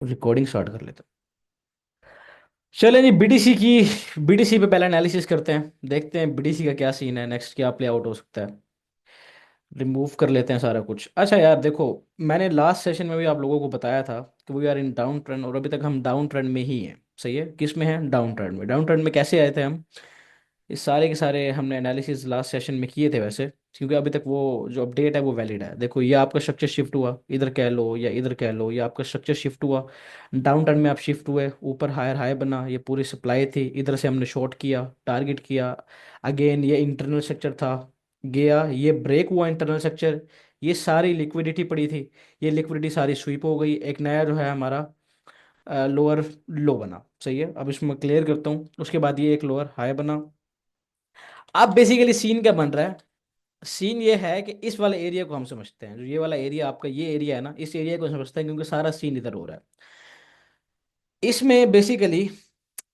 Recording start कर लेते हैं। चलें जी, बीटीसी पे पहले एनालिसिस करते हैं, देखते हैं बीटीसी का क्या सीन है, नेक्स्ट क्या प्ले आउट हो सकता है। रिमूव कर लेते हैं सारा कुछ। अच्छा यार देखो, मैंने लास्ट सेशन में भी आप लोगों को बताया था कि we are in down trend, और अभी तक हम डाउन ट्रेंड में ही हैं। सही है, किस में है? डाउन ट्रेंड में। डाउन ट्रेंड में कैसे आए थे हम? इस सारे के सारे हमने एनालिसिस लास्ट सेशन में किए थे वैसे, क्योंकि अभी तक वो जो अपडेट है वो वैलिड है। देखो, ये आपका स्ट्रक्चर शिफ्ट हुआ, इधर कह लो या इधर कह लो, ये आपका स्ट्रक्चर शिफ्ट हुआ। डाउन टर्न में आप शिफ्ट हुए, ऊपर हायर हाई बना, ये पूरी सप्लाई थी, इधर से हमने शॉर्ट किया, टारगेट किया। अगेन ये इंटरनल स्ट्रक्चर था, गया, ये ब्रेक हुआ इंटरनल स्ट्रक्चर, ये सारी लिक्विडिटी पड़ी थी, ये लिक्विडिटी सारी स्वीप हो गई, एक नया जो है हमारा लोअर लो बना। सही है, अब इसमें क्लियर करता हूँ। उसके बाद ये एक लोअर हाई बना। अब बेसिकली सीन क्या बन रहा है? सीन ये है कि इस वाले एरिया को हम समझते हैं, जो ये वाला एरिया आपका ये एरिया है ना, इस एरिया को समझते हैं, क्योंकि सारा सीन इधर हो रहा है। इसमें बेसिकली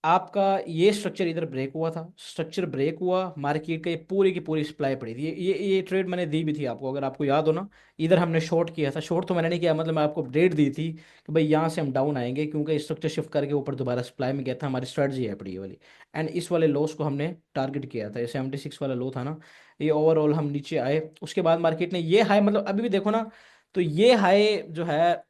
आपका ये स्ट्रक्चर इधर ब्रेक हुआ था, स्ट्रक्चर ब्रेक हुआ, मार्केट का ये पूरी की पूरी सप्लाई पड़ी थी। ये ट्रेड मैंने दी भी थी आपको, अगर आपको याद हो ना। इधर हमने शॉर्ट किया था, शॉर्ट तो मैंने नहीं किया, मतलब मैं आपको अपडेट दी थी कि भाई यहाँ से हम डाउन आएंगे, क्योंकि स्ट्रक्चर शिफ्ट करके ऊपर दोबारा सप्लाई में गया था, हमारी स्ट्रेटजी है पड़ी ये वाली। एंड इस वाले लॉस को हमने टारगेट किया था, ये 76 वाला लो था ना। ये ओवरऑल हम नीचे आए, उसके बाद मार्केट ने ये हाई, मतलब अभी भी देखो ना, तो ये हाई जो है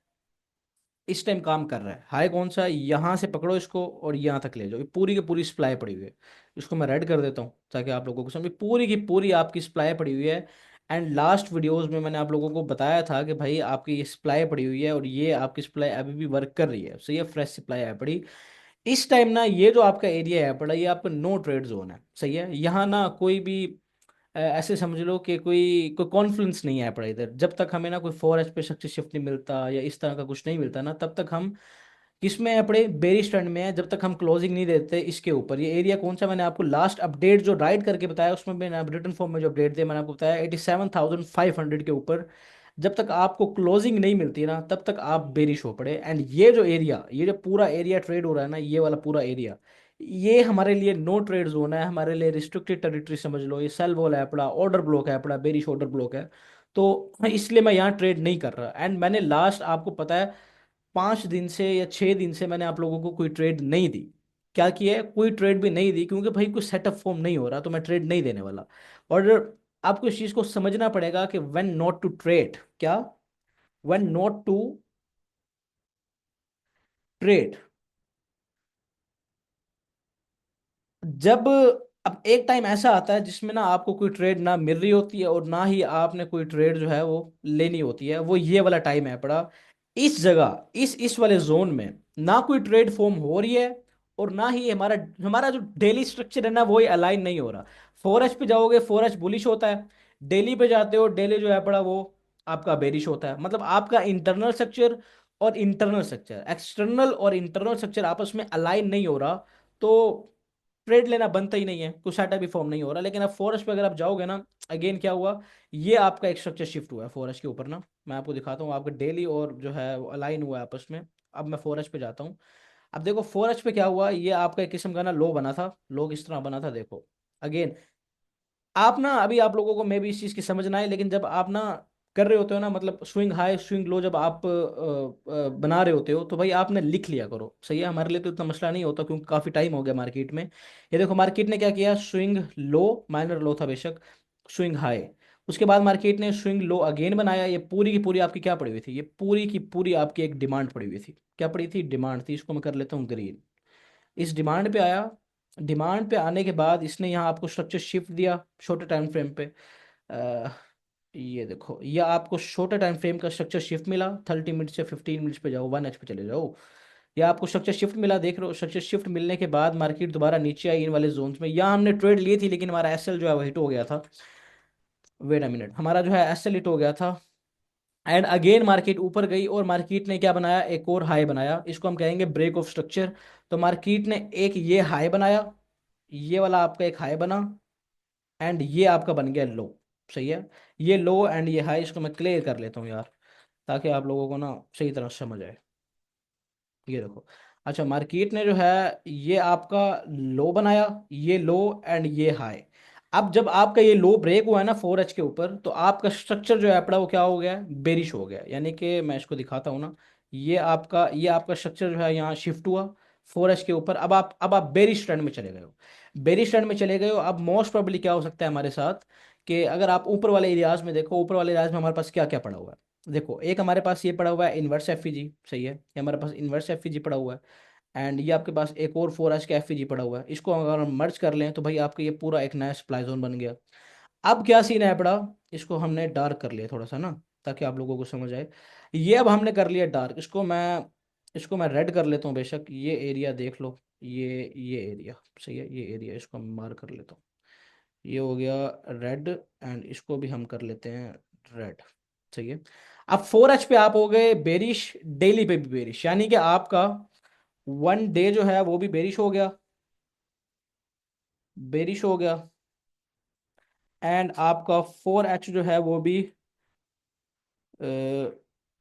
इस टाइम काम कर रहा है। हाई कौन सा? यहाँ से पकड़ो इसको और यहाँ तक ले जाओ, ये पूरी की पूरी सप्लाई पड़ी हुई है। इसको मैं रेड कर देता हूँ ताकि आप लोगों को समझ, पूरी की पूरी आपकी सप्लाई पड़ी हुई है। एंड लास्ट वीडियोस में मैंने आप लोगों को बताया था कि भाई आपकी ये सप्लाई पड़ी हुई है, और ये आपकी सप्लाई अभी भी वर्क कर रही है। सो ये फ्रेश सप्लाई है पड़ी। इस टाइम ना ये जो आपका एरिया है पड़ा, ये आपका नो ट्रेड जोन है। सही है, यहाँ ना कोई भी ऐसे समझ लो कि कोई कोई कॉन्फ्लुएंस नहीं आया पड़ा इधर। जब तक हमें ना कोई 4 एच पे सक्सेस शिफ्ट नहीं मिलता या इस तरह का कुछ नहीं मिलता ना, तब तक हम किसमें है पड़े? बेरिश ट्रेंड में है, जब तक हम क्लोजिंग नहीं देते इसके ऊपर। ये एरिया कौन सा? मैंने आपको लास्ट अपडेट जो राइट करके बताया, उसमें मैंने रिटर्न फॉर्म में जो अपडेट दिया, मैंने आपको बताया 87,500 के ऊपर जब तक आपको क्लोजिंग नहीं मिलती ना, तब तक आप बेरिश हो पड़े। एंड ये जो एरिया, ये जो पूरा एरिया ट्रेड हो रहा है ना, ये वाला पूरा एरिया, ये हमारे लिए नो ट्रेड जोन है, हमारे लिए रिस्ट्रिक्टेड टेरिटरी समझ लो। ये सेल वॉल है पड़ा, ऑर्डर ब्लॉक है पड़ा, बेरिश ऑर्डर ब्लॉक है। तो इसलिए मैं यहाँ ट्रेड नहीं कर रहा। एंड मैंने लास्ट आपको पता है 5 दिन से या 6 दिन से मैंने आप लोगों को कोई ट्रेड नहीं दी। क्या किया है? कोई ट्रेड भी नहीं दी, क्योंकि भाई कोई सेटअप फॉर्म नहीं हो रहा, तो मैं ट्रेड नहीं देने वाला। और आपको इस चीज को समझना पड़ेगा कि व्हेन नॉट टू ट्रेड, क्या? When not to trade. जब अब एक टाइम ऐसा आता है जिसमें ना आपको कोई ट्रेड ना मिल रही होती है, और ना ही आपने कोई ट्रेड जो है वो लेनी होती है, वो ये वाला टाइम है पड़ा। इस जगह, इस वाले जोन में ना कोई ट्रेड फॉर्म हो रही है, और ना ही हमारा हमारा जो डेली स्ट्रक्चर है ना, वो अलाइन नहीं हो रहा। 4H पे जाओगे, 4H बुलिश होता है। डेली पे जाते हो, डेली जो है पड़ा वो आपका बेरिश होता है। मतलब आपका इंटरनल स्ट्रक्चर और इंटरनल स्ट्रक्चर, एक्सटर्नल और इंटरनल स्ट्रक्चर आपस में अलाइन नहीं हो रहा। तो ट्रेड लेना बनता ही नहीं है, कुछ साटा भी फॉर्म नहीं हो रहा। लेकिन अब 4H पे अगर आप जाओगे ना, अगेन क्या हुआ? ये आपका एक स्ट्रक्चर शिफ्ट हुआ है 4H के ऊपर ना। मैं आपको दिखाता हूँ, आपका डेली और जो है अलाइन हुआ है आपस में। अब मैं 4H पे जाता हूँ। अब देखो 4H पे क्या हुआ, ये आपका एक किस्म का ना लो बना था। लो किस तरह बना था देखो। अगेन आप ना, अभी आप लोगों को मे भी इस चीज़ की समझ ना आए, लेकिन जब आप ना कर रहे होते हो ना, मतलब स्विंग हाई स्विंग लो जब आप बना रहे होते हो, तो भाई आपने लिख लिया करो। सही है, हमारे लिए तो इतना मसला नहीं होता, क्योंकि काफ़ी टाइम हो गया मार्केट में। ये देखो मार्केट ने क्या किया, स्विंग लो, माइनर लो था बेशक, स्विंग हाई। उसके बाद मार्केट ने स्विंग लो अगेन बनाया। ये पूरी की पूरी आपकी क्या पड़ी हुई थी? ये पूरी की पूरी आपकी एक डिमांड पड़ी हुई थी। क्या पड़ी थी? डिमांड थी। इसको मैं कर लेता हूँ ग्रीन। इस डिमांड पे आया। डिमांड पे आने के बाद इसने यहाँ आपको स्ट्रक्चर शिफ्ट दिया छोटे टाइम फ्रेम पे। अ, ये देखो, ये आपको छोटे टाइम फ्रेम का स्ट्रक्चर शिफ्ट मिला। 30 मिनट से 15 मिनट्स पे जाओ, 1H पे चले जाओ। ये आपको स्ट्रक्चर शिफ्ट मिला, देख रहे हो? स्ट्रक्चर शिफ्ट मिलने के बाद मार्केट दोबारा नीचे आई इन वाले जोन्स में। यहाँ हमने ट्रेड ली थी, लेकिन हमारा एसएल जो है वो हिट हो गया था। वेट अ मिनट, हमारा जो है एसएल हिट हो गया था। एंड अगेन मार्केट ऊपर गई, और मार्केट ने क्या बनाया? एक और हाई बनाया। इसको हम कहेंगे ब्रेक ऑफ स्ट्रक्चर। तो मार्केट ने एक ये हाई बनाया, ये वाला आपका एक हाई बना, एंड ये आपका बन गया लो। सही है, ये लो एंड ये हाई, इसको मैं क्लियर कर लेता हूँ यार, ताकि आप लोगों को ना सही तरह समझ आए। ये देखो, अच्छा मार्केट ने जो है ये आपका लो बनाया, ये लो एंड ये हाई। अब जब आपका ये लो ब्रेक हुआ है ना 4H के ऊपर, तो आपका स्ट्रक्चर जो है अपना वो क्या हो गया? बेरिश हो गया। यानी कि मैं इसको दिखाता हूँ ना, ये आपका स्ट्रक्चर जो है यहाँ शिफ्ट हुआ 4H के ऊपर। अब आप बेरिश ट्रेंड में चले गए हो। बेरिश ट्रेंड में चले गए हो। अब मोस्ट प्रोबेबली क्या हो सकता है हमारे साथ, कि अगर आप ऊपर वाले एरियाज में देखो, ऊपर वाले एरियाज में हमारे पास क्या क्या पड़ा हुआ है। देखो, एक हमारे पास ये पड़ा हुआ है इनवर्स एफईजी, सही है, ये हमारे पास इनवर्स एफईजी पड़ा हुआ है। एंड ये आपके पास एक और 4H का एफईजी पड़ा हुआ है। इसको अगर हम मर्ज कर लें तो भाई आपका ये पूरा एक नया सप्लाई जोन बन गया। अब क्या सीन है बड़ा, इसको हमने डार्क कर लिया थोड़ा सा ना, ताकि आप लोगों को समझ आए। ये अब हमने कर लिया डार्क, इसको मैं रेड कर लेता हूँ बेशक। ये एरिया देख लो, ये एरिया, सही है, ये एरिया इसको मैं मार कर लेता हूँ। ये हो गया रेड, एंड इसको भी हम कर लेते हैं रेड, सही है। अब 4H पे आप हो गए बेरिश, डेली पे भी बेरिश, यानी कि आपका 1 डे जो है वो भी बेरिश हो गया, बेरिश हो गया। एंड आपका 4H जो है वो भी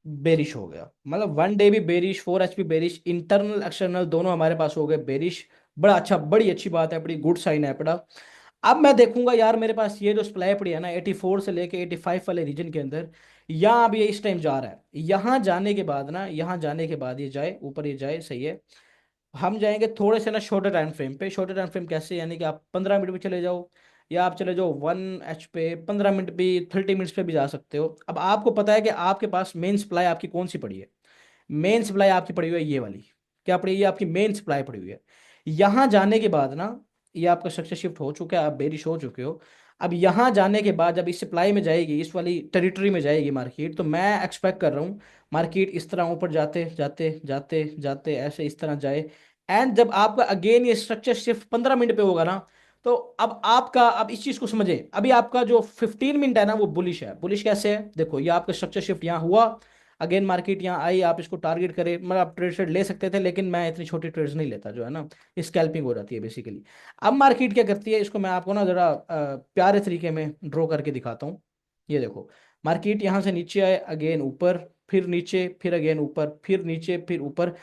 बेरिश हो गया। मतलब 1 डे भी बेरिश, 4H भी बेरिश, इंटरनल एक्सटर्नल दोनों हमारे पास हो गए बेरिश। बड़ा अच्छा, बड़ी अच्छी बात है, बड़ी गुड साइन है बड़ा। अब मैं देखूंगा यार मेरे पास ये जो सप्लाई पड़ी है ना 84 से लेके 85 वाले रीजन के अंदर, यहाँ अब ये इस टाइम जा रहा है। यहाँ जाने के बाद ना, यहाँ जाने के बाद ये जाए ऊपर, ये जाए, सही है। हम जाएंगे थोड़े से ना शॉर्टर टाइम फ्रेम पे। शॉर्टर टाइम फ्रेम कैसे, यानी कि आप 15 मिनट पे चले जाओ, या आप चले जाओ 1H पे 15 मिनट भी, 30 मिनट्स पे भी जा सकते हो। अब आपको पता है कि आपके पास मेन सप्लाई आपकी कौन सी पड़ी है। मेन सप्लाई आपकी पड़ी हुई है ये वाली। क्या पड़ी है, ये आपकी मेन सप्लाई पड़ी हुई है। यहाँ जाने के बाद ना, ये आपका स्ट्रक्चर शिफ्ट हो चुका है, आप बेरिश हो चुके हो। अब यहाँ जाने के बाद जब इस सप्लाई में जाएगी, इस वाली टेरिटरी में जाएगी मार्केट, तो मैं एक्सपेक्ट कर रहा हूँ मार्केट इस तरह ऊपर जाते जाते जाते जाते ऐसे इस तरह जाए। एंड जब आपका अगेन ये स्ट्रक्चर शिफ्ट 15 मिनट पे होगा ना, तो अब इस चीज को समझे। अभी आपका जो 15 मिनट है ना वो बुलिश है। बुलिश कैसे है, देखो, ये आपका स्ट्रक्चर शिफ्ट यहाँ हुआ, अगेन मार्केट यहाँ आई, आप इसको टारगेट करें, मतलब आप ट्रेड ले सकते थे, लेकिन मैं इतनी छोटी ट्रेड्स नहीं लेता जो है ना, स्कैल्पिंग हो जाती है बेसिकली। अब मार्केट क्या करती है, इसको मैं आपको ना जरा प्यारे तरीके में ड्रॉ करके दिखाता हूँ। ये देखो, मार्केट यहाँ से नीचे आए, अगेन ऊपर, फिर नीचे, फिर अगेन ऊपर, फिर नीचे, फिर ऊपर।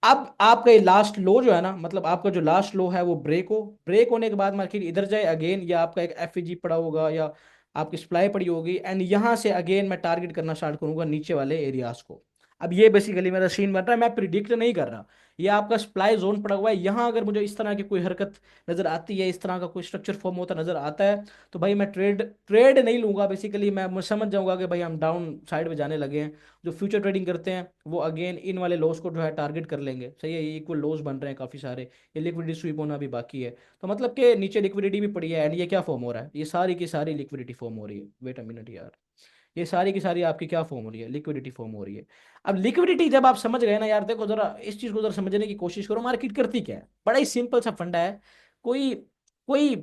अब आपका ये लास्ट लो जो है ना, मतलब आपका जो लास्ट लो है वो ब्रेक होने के बाद मार्केट इधर जाए अगेन, या आपका एक एफईजी पड़ा होगा, या आपकी सप्लाई पड़ी होगी, एंड यहां से अगेन मैं टारगेट करना स्टार्ट करूंगा नीचे वाले एरियाज को। अब ये बेसिकली मेरा सीन बन रहा है, मैं प्रिडिक्ट नहीं कर रहा। ये आपका सप्लाई जोन पड़ा हुआ है, यहाँ अगर मुझे इस तरह की कोई हरकत नजर आती है, इस तरह का कोई स्ट्रक्चर फॉर्म होता नजर आता है, तो भाई मैं ट्रेड ट्रेड नहीं लूंगा। बेसिकली मैं समझ जाऊंगा कि भाई हम डाउन साइड में जाने लगे हैं। जो फ्यूचर ट्रेडिंग करते हैं वो अगेन इन वाले लॉस को जो है टारगेट कर लेंगे, सही है। ये इक्वल लॉस बन रहे हैं काफी सारे, ये लिक्विडिटी स्वीप होना भी बाकी है। तो मतलब कि नीचे लिक्विडिटी भी पड़ी है, एंड ये क्या फॉर्म हो रहा है, ये सारी की सारी लिक्विडिटी फॉर्म हो रही है। वेट अ मिनट यार, ये सारी की सारी आपकी क्या फॉर्म हो रही है, लिक्विडिटी फॉर्म हो रही है। अब लिक्विडिटी जब आप समझ गए ना यार, देखो जरा इस चीज को जरा समझने की कोशिश करो, मार्केट करती क्या है, बड़ा ही सिंपल सा फंडा है। कोई कोई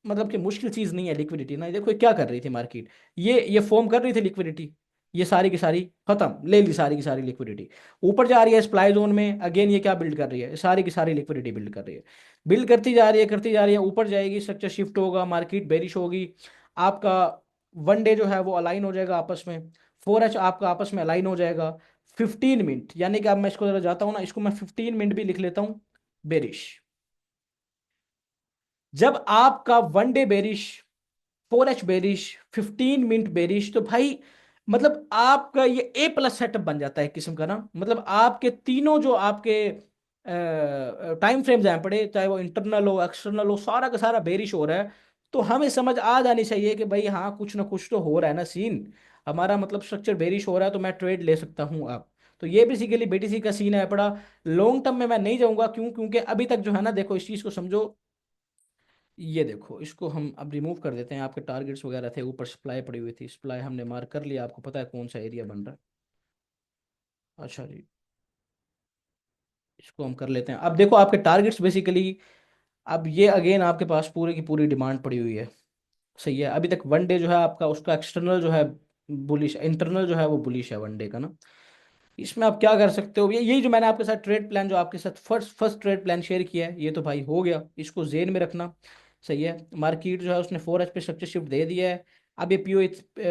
मतलब कि मुश्किल चीज नहीं है लिक्विडिटी ना। देखो ये क्या कर रही थी मार्केट, ये फॉर्म कर रही थी लिक्विडिटी, ये सारी की सारी खत्म, ले ली सारी की सारी लिक्विडिटी, ऊपर जा रही है सप्लाई जोन में, अगेन ये क्या बिल्ड कर रही है, सारी की सारी लिक्विडिटी बिल्ड कर रही है, बिल्ड करती जा रही है, करती जा रही है, ऊपर जाएगी, स्ट्रक्चर शिफ्ट होगा, मार्केट बेरिश होगी। आपका 1 डे जो है वो अलाइन हो जाएगा आपस में, 4H आपका आपस में अलाइन हो जाएगा। 15 मिनट, यानी कि अब मैं इसको जरा जाता हूँ ना, इसको मैं 15 मिनट भी लिख लेता हूँ बेरिश। जब आपका 1 day bearish, 4H bearish, 15 minute bearish, तो भाई मतलब आपका ये ए प्लस सेटअप बन जाता है एक किस्म का ना। मतलब आपके तीनों जो आपके टाइम फ्रेम्स हैं पड़े, चाहे वो इंटरनल हो एक्सटर्नल हो, सारा का सारा बेरिश हो रहा है। तो हमें समझ आ जानी चाहिए कि भाई हाँ कुछ ना कुछ तो हो रहा है ना सीन, हमारा मतलब स्ट्रक्चर बेरिश हो रहा है, तो मैं ट्रेड ले सकता हूँ अब। तो ये बेसिकली बीटीसी का सीन है पड़ा। लॉन्ग टर्म में मैं नहीं जाऊंगा, क्यों, क्योंकि अभी तक जो है ना, देखो इस चीज को समझो। ये देखो, इसको हम अब रिमूव कर देते हैं। आपके टारगेट्स वगैरह थे, ऊपर सप्लाई पड़ी हुई थी, सप्लाई हमने मार्क कर लिया, आपको पता है कौन सा एरिया बन रहा है। अच्छा जी, इसको हम कर लेते हैं। अब देखो आपके टारगेट्स बेसिकली, अब ये अगेन आपके पास पूरी की पूरी डिमांड पड़ी हुई है, सही है। अभी तक 1 डे जो है आपका, उसका एक्सटर्नल जो है बुलिश, इंटरनल जो है वो बुलिश है 1 डे का ना। इसमें आप क्या कर सकते हो, ये यही जो मैंने आपके साथ ट्रेड प्लान, जो आपके साथ first first trade plan share किया है, ये तो भाई हो गया, इसको जेन में रखना, सही है। मार्केट जो है उसने 4H पे स्ट्रक्चर शिफ्ट दे दिया है। अब ये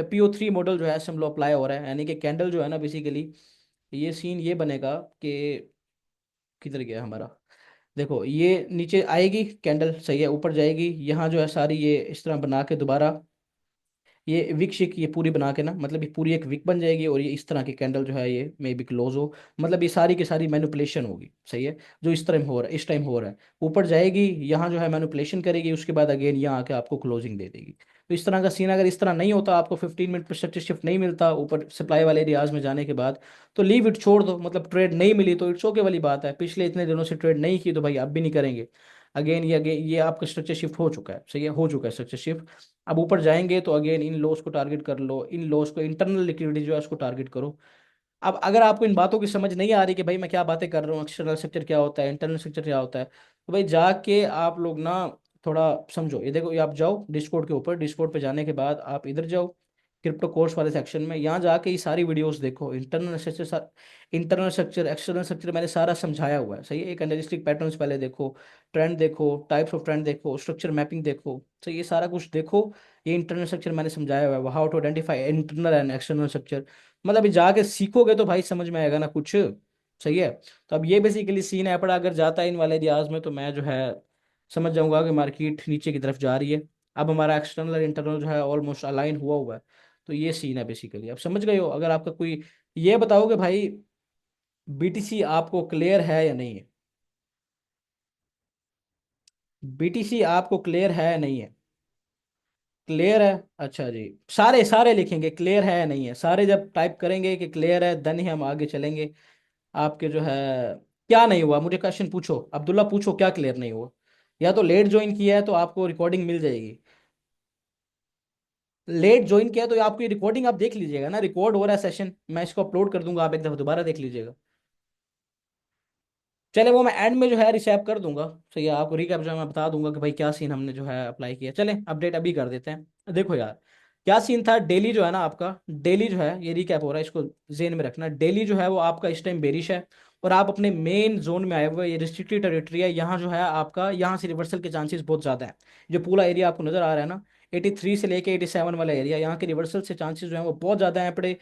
PO3 मॉडल जो है सिम्लो अप्लाई हो रहा है, यानी कि कैंडल जो है ना बेसिकली, ये सीन ये बनेगा कि किधर गया हमारा, देखो ये नीचे आएगी कैंडल, सही है, ऊपर जाएगी, यहाँ जो है सारी ये इस तरह बना के दोबारा ये विक शिक ये पूरी बना के ना, मतलब ये पूरी एक विक बन जाएगी, और ये इस तरह की कैंडल जो है ये मे बी क्लोज हो। मतलब ये सारी की सारी मैनिपुलेशन होगी, सही है, जो इस टाइम हो रहा है, इस टाइम हो रहा है। ऊपर जाएगी, यहाँ जो है मैनिपुलेशन करेगी, उसके बाद अगेन यहाँ आके आपको क्लोजिंग दे देगी। तो इस तरह का सीन अगर इस तरह नहीं होता, आपको 15 मिनट पर स्ट्रक्चर शिफ्ट नहीं मिलता ऊपर सप्लाई वाले एरियाज में जाने के बाद, तो लीव इट, छोड़ दो। मतलब ट्रेड नहीं मिली तो इट्स ओके वाली बात है, पिछले इतने दिनों से ट्रेड नहीं की तो भाई अब भी नहीं करेंगे। अगेन ये आपका स्ट्रक्चर शिफ्ट हो चुका है, सही है, हो चुका है स्ट्रक्चर शिफ्ट। अब ऊपर जाएंगे तो अगेन इन लोस को टारगेट कर लो, इन लोस को, इंटरनल लिक्विडिटी जो है उसको टारगेट करो। अब अगर आपको इन बातों की समझ नहीं आ रही कि भाई मैं क्या बातें कर रहा हूँ, एक्सटर्नल सेक्टर क्या होता है, इंटरनल सेक्टर क्या होता है, तो भाई जाके आप लोग ना थोड़ा समझो। ये देखो, ये आप जाओ डिस्कॉर्ड के ऊपर, डिस्कॉर्ड पे जाने के बाद आप इधर जाओ, क्रिप्टो कोर्स वाले सेक्शन में, यहाँ जाके ये सारी वीडियोस देखो। इंटरनल स्ट्रक्चर, एक्सटर्नल स्ट्रक्चर मैंने सारा समझाया हुआ है, सही है। एक कैंडलस्टिक पैटर्न्स पहले देखो, ट्रेंड देखो, टाइप्स ऑफ ट्रेंड देखो, स्ट्रक्चर मैपिंग देखो, तो ये सारा कुछ देखो। ये इंटरनल स्ट्रक्चर मैंने समझाया हुआ है, how to identify internal and external structure. मतलब अभी जाके सीखोगे तो भाई समझ में आएगा ना कुछ, सही है। तो अब ये बेसिकली सीन है, पर अगर जाता है इन वाले एरियाज में तो मैं जो है समझ जाऊंगा कि मार्केट नीचे की तरफ जा रही है। अब हमारा एक्सटर्नल इंटरनल जो है ऑलमोस्ट अलाइन हुआ हुआ है। तो ये सीन है बेसिकली, अब समझ गए हो। अगर आपका कोई, ये बताओ कि भाई बीटीसी आपको क्लियर है या नहीं है, बीटीसी आपको क्लियर है या नहीं है। क्लियर है, अच्छा जी। सारे सारे लिखेंगे क्लियर है या नहीं है, सारे जब टाइप करेंगे कि क्लियर है देन ही हम आगे चलेंगे। आपके जो है क्या नहीं हुआ, मुझे क्वेश्चन पूछो, अब्दुल्ला पूछो क्या क्लियर नहीं हुआ। या तो लेट ज्वाइन किया है तो आपको रिकॉर्डिंग मिल जाएगी। लेट ज्वाइन किया है तो आपकी रिकॉर्डिंग आप देख लीजिएगा ना, रिकॉर्ड हो रहा है सेशन, मैं इसको अपलोड कर दूंगा, आप एक दफा दोबारा देख लीजिएगा। चले वो मैं एंड में जो है रिसेप कर दूंगा, सही है, आपको रिकैप जो है मैं बता दूंगा कि भाई क्या सीन हमने जो है अप्लाई किया। चले अपडेट अभी कर देते हैं। देखो यार, क्या सीन था, डेली जो है ना आपका, डेली जो है ये रिकैप हो रहा है, इसको जेन में रखना। डेली जो है वो आपका इस टाइम बेरिश है, और आप अपने मेन जोन में आए हुए, ये रिस्ट्रिक्टेड टेरिटरी है, यहाँ जो है आपका, यहाँ से रिवर्सल के चांसेस बहुत ज़्यादा है। जो पूरा एरिया आपको नजर आ रहा है ना, 83 से लेके 87 वाला एरिया, यहाँ के रिवर्सल से चांसेस जो है वो बहुत ज़्यादा है पड़े।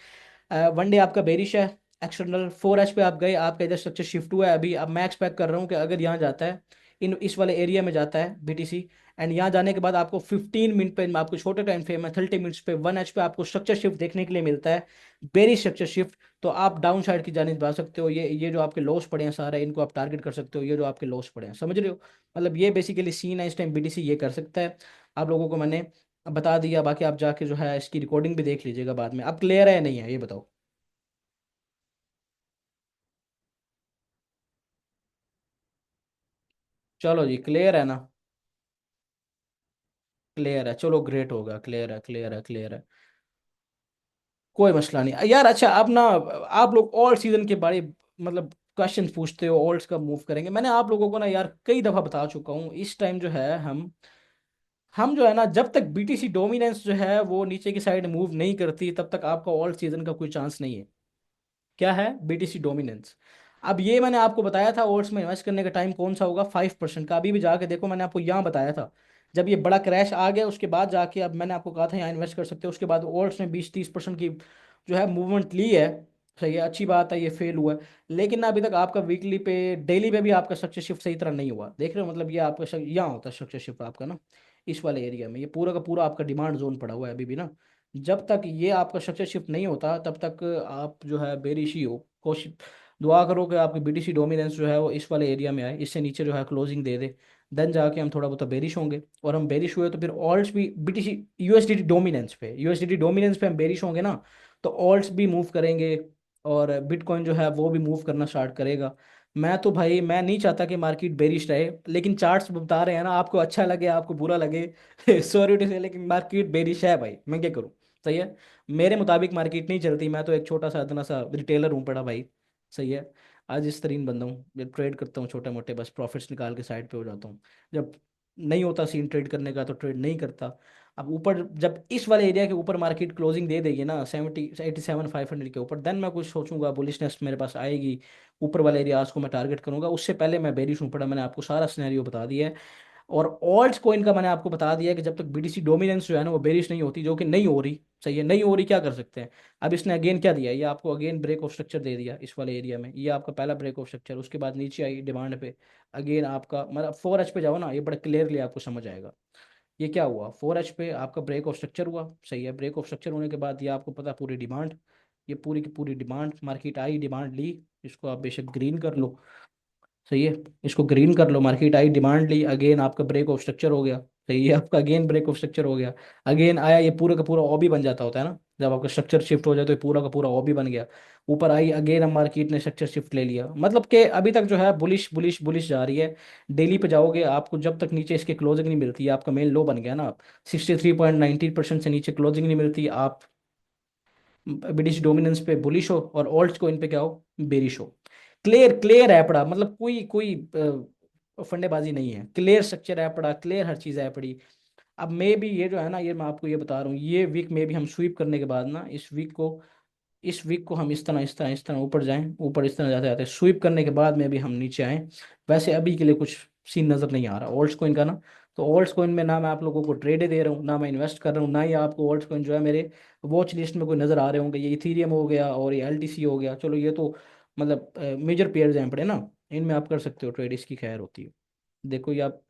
वन डे आपका बेरिश है, एक्सटर्नल 4H पे आप गए, आपका इधर स्ट्रक्चर शिफ्ट हुआ है अभी। अब मैं एक्सपेक्ट कर रहा हूँ कि अगर यहाँ जाता है, इन इस वाले एरिया में जाता है बीटीसी, एंड यहाँ जाने के बाद आपको 15 मिनट पे, आपको छोटे टाइम फ्रेम में 30 मिनट्स पे 1H पे आपको स्ट्रक्चर शिफ्ट देखने के लिए मिलता है, बेरिश स्ट्रक्चर शिफ्ट। तो आप डाउन साइड की जाने बढ़ा सकते हो। ये जो आपके लॉस पड़े हैं सारे, इनको आप टारगेट कर सकते हो, ये जो आपके लॉस पड़े हैं, समझ रहे हो। मतलब ये बेसिकली सीन है, इस टाइम बीटीसी ये कर सकता है। आप लोगों को मैंने बता दिया, बाकी आप जाके जो है इसकी रिकॉर्डिंग भी देख लीजिएगा बाद में। अब क्लियर है या नहीं है ये बताओ। चलो जी, क्लियर है ना। क्लियर है, चलो ग्रेट होगा, क्लियर है, क्लियर है, क्लियर है। कोई मसला नहीं यार। अच्छा, अब ना आप लोग ऑल सीजन के बारे, मतलब क्वेश्चन पूछते हो ऑल्स कब मूव करेंगे, मैंने आप लोगों को ना यार कई दफा बता चुका हूँ। इस टाइम जो है हम जो है ना, जब तक बीटीसी डोमिनेंस जो है वो नीचे की साइड मूव नहीं करती, तब तक आपका ऑल सीजन का कोई चांस नहीं है। क्या है, बीटीसी डोमिनेंस। अब ये मैंने आपको बताया था, ओट्स में इन्वेस्ट करने का टाइम कौन सा होगा, 5% का। अभी भी जाके देखो, मैंने आपको यहाँ बताया था, जब ये बड़ा क्रैश आ गया उसके बाद जाके, अब मैंने आपको कहा था यहाँ इन्वेस्ट कर सकते हो, उसके बाद ओट्स में 20-30% की जो है मूवमेंट ली है। सही है, अच्छी बात है, ये फेल हुआ है। लेकिन ना अभी तक आपका वीकली पे, डेली पे भी आपका स्ट्रक्चर शिफ्ट सही तरह नहीं हुआ, देख रहे हो। मतलब ये आपका यहाँ होता है स्ट्रक्चर शिफ्ट आपका ना, इस वाले एरिया में, ये पूरा का पूरा आपका डिमांड जोन पड़ा हुआ है अभी भी ना। जब तक ये आपका स्ट्रक्चर शिफ्ट नहीं होता तब तक आप जो है बेरिश ही हो। कोशिश, दुआ करो कि आपकी बीटीसी डोमिनेंस जो है वो इस वाले एरिया में आए, इससे नीचे जो है क्लोजिंग दे दे। देन जाके हम थोड़ा बहुत बेरिश होंगे, और हम बेरिश हुए तो फिर ऑल्ट्स भी बीटीसी, यूएसडीटी डोमिनेंस पे हम बेरिश होंगे ना, तो ऑल्ट्स भी मूव करेंगे, और बिटकॉइन जो है वो भी मूव करना स्टार्ट करेगा। मैं तो भाई मैं नहीं चाहता कि मार्केट बेरिश रहे, लेकिन चार्ट्स बता रहे हैं ना, आपको अच्छा लगे आपको बुरा लगे सॉरी टू से, लेकिन मार्केट बेरिश है भाई, मैं क्या करूँ। सही है, मेरे मुताबिक मार्केट नहीं चलती, मैं तो एक छोटा सा इतना सा रिटेलर हूँ पड़ा भाई। सही है, आज इस तरीन बंदा हूँ, जब ट्रेड करता हूँ छोटे मोटे, बस प्रॉफिट्स निकाल के साइड पे हो जाता हूँ। जब नहीं होता सीन ट्रेड करने का तो ट्रेड नहीं करता। अब ऊपर जब इस वाले एरिया के ऊपर मार्केट क्लोजिंग दे देगी ना 87-500 के ऊपर, देन मैं कुछ सोचूंगा, बुलिशनेस मेरे पास आएगी, ऊपर वाले एरियाज को मैं टारगेट करूंगा। उससे पहले मैं बेरिश हूँ पड़ा, मैंने आपको सारा सिनेरियो बता दिया है। और ऑल्ट कॉइन का मैंने आपको बता दिया कि जब तक बीटीसी डोमिनेंस जो है ना वो बेरिश नहीं होती, जो कि नहीं हो रही, सही है, नहीं हो रही, क्या कर सकते हैं। अब इसने अगेन क्या दिया, ये आपको अगेन ब्रेक ऑफ स्ट्रक्चर दे दिया इस वाले एरिया में, ये आपका पहला ब्रेक ऑफ स्ट्रक्चर, उसके बाद नीचे आई डिमांड पे। अगेन आपका मतलब 4H पे जाओ ना, ये बड़ा क्लियरली आपको समझ आएगा। ये क्या हुआ, 4H पे आपका ब्रेक ऑफ स्ट्रक्चर हुआ, सही है। ब्रेक ऑफ स्ट्रक्चर होने के बाद ये आपको पता पूरी डिमांड, ये पूरी की पूरी डिमांड, मार्केट आई, डिमांड ली, इसको आप बेशक ग्रीन कर लो, सही है, इसको ग्रीन कर लो, मार्केट आई, डिमांड ली, अगेन आपका ब्रेक ऑफ स्ट्रक्चर हो गया, सही है, आपका अगेन ब्रेक ऑफ स्ट्रक्चर हो गया, अगेन आया, ये पूरा का पूरा ओबी बन जाता होता है ना, जब आपका स्ट्रक्चर शिफ्ट हो जाए तो ये पूरा का पूरा ओबी बन गया, ऊपर आई, अगेन हम मार्केट ने स्ट्रक्चर शिफ्ट ले लिया, मतलब कि अभी तक जो है बुलिश बुलिश बुलिश जा रही है। डेली पे जाओगे आपको जब तक नीचे इसके क्लोजिंग नहीं मिलती, आपका मेन लो बन गया ना, आप 63.90% से नीचे क्लोजिंग नहीं मिलती, आप ब्रिटिश डोमिनेंस पे बुलिश हो और ऑल्ट कॉइन पे क्या हो, बेरिश हो। क्लियर क्लियर है पड़ा, मतलब कोई कोई फंडेबाजी नहीं है, क्लियर स्ट्रक्चर है पड़ा, क्लियर हर चीज़ है पड़ी। अब मे भी ये जो है ना, ये मैं आपको ये बता रहा हूँ, ये वीक में भी हम स्वीप करने के बाद ना, इस वीक को हम इस तरह ऊपर जाएं, ऊपर इस तरह जाते जाते स्वीप करने के बाद में भी हम नीचे आए। वैसे अभी के लिए कुछ सीन नज़र नहीं आ रहा ऑल्ट्स कॉइन का ना। तो ऑल्ट्स कॉइन में ना मैं आप लोगों को ट्रेड दे रहा हूँ, ना मैं इन्वेस्ट कर रहा हूँ, ना ही आपको ऑल्ट्स कॉइन जो है मेरे वॉच लिस्ट में कोई नज़र आ रहे होंगे। ये इथीरियम हो गया और ये एलटीसी हो गया, चलो ये तो मतलब मेजर पेयर्स हैं पड़े ना, इनमें आप कर सकते हो ट्रेड, इसकी खैर होती है। देखो ये आप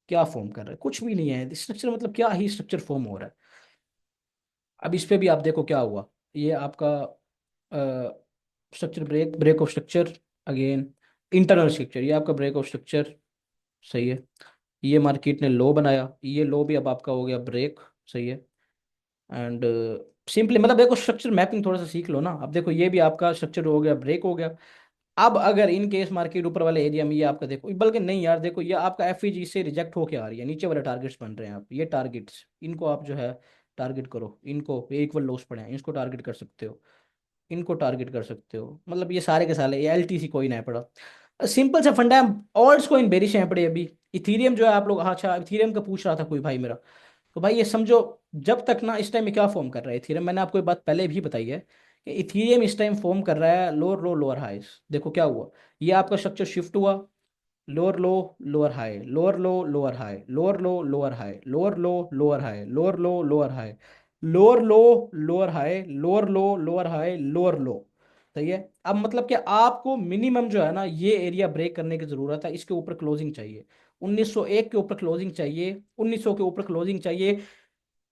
क्या फॉर्म कर रहे हैं, कुछ भी नहीं है स्ट्रक्चर, मतलब क्या ही स्ट्रक्चर फॉर्म हो रहा है। अब इस पे भी आप देखो क्या हुआ, ये आपका structure break, break of structure, again internal structure, ये आपका ब्रेक ऑफ स्ट्रक्चर, सही है। ये मार्केट ने लो बनाया, ये लो भी अब आपका हो गया ब्रेक, सही है। एंड सिंपली मतलब देखो स्ट्रक्चर मैपिंग थोड़ा सा सीख लो ना। अब देखो ये भी आपका स्ट्रक्चर हो गया, ब्रेक हो गया। अब अगर इन केस मार्केट ऊपर वाले एरिया में ये आपका देखो, बल्कि नहीं यार, देखो ये आपका एफईजी से रिजेक्ट होके आ रही है, नीचे वाले टारगेट्स बन रहे हैं, आप ये टारगेट्स इनको आप जो है टारगेट करो, इनको ये इक्वल लॉस पड़े हैं, इसको टारगेट कर सकते हो, इनको टारगेट कर सकते हो, मतलब ये सारे के सारे ये एलटीसी कोई ना पड़ा। सिंपल सा फंडा है, ऑल्ट्स कोइन बेरिश है पड़े अभी। इथीरियम जो है आप लोग, हाँ, अच्छा इथीरियम का पूछ रहा था कोई भाई मेरा, तो भाई ये समझो, जब तक ना इस टाइम में क्या फॉर्म कर रहा है इथीरियम, मैंने आपको ये बात पहले भी बताई है कि इथीरियम इस टाइम फॉर्म कर रहा है लोअर लो लोअर हाइस। देखो क्या हुआ, ये आपका स्ट्रक्चर शिफ्ट हुआ, लोअर लो लोअर हाई, लोअर लो लोअर हाई, लोअर लो लोअर हाई, लोअर लो लोअर हाई, लोअर लो लोअर हाई, लोअर लो लोअर हाई, लोअर लो लोअर हाई, लोअर लो, सही है। अब मतलब कि आपको मिनिमम जो है ना ये एरिया ब्रेक करने की जरूरत है, इसके ऊपर क्लोजिंग चाहिए, 1901 के ऊपर क्लोजिंग चाहिए, 1900 के ऊपर क्लोजिंग चाहिए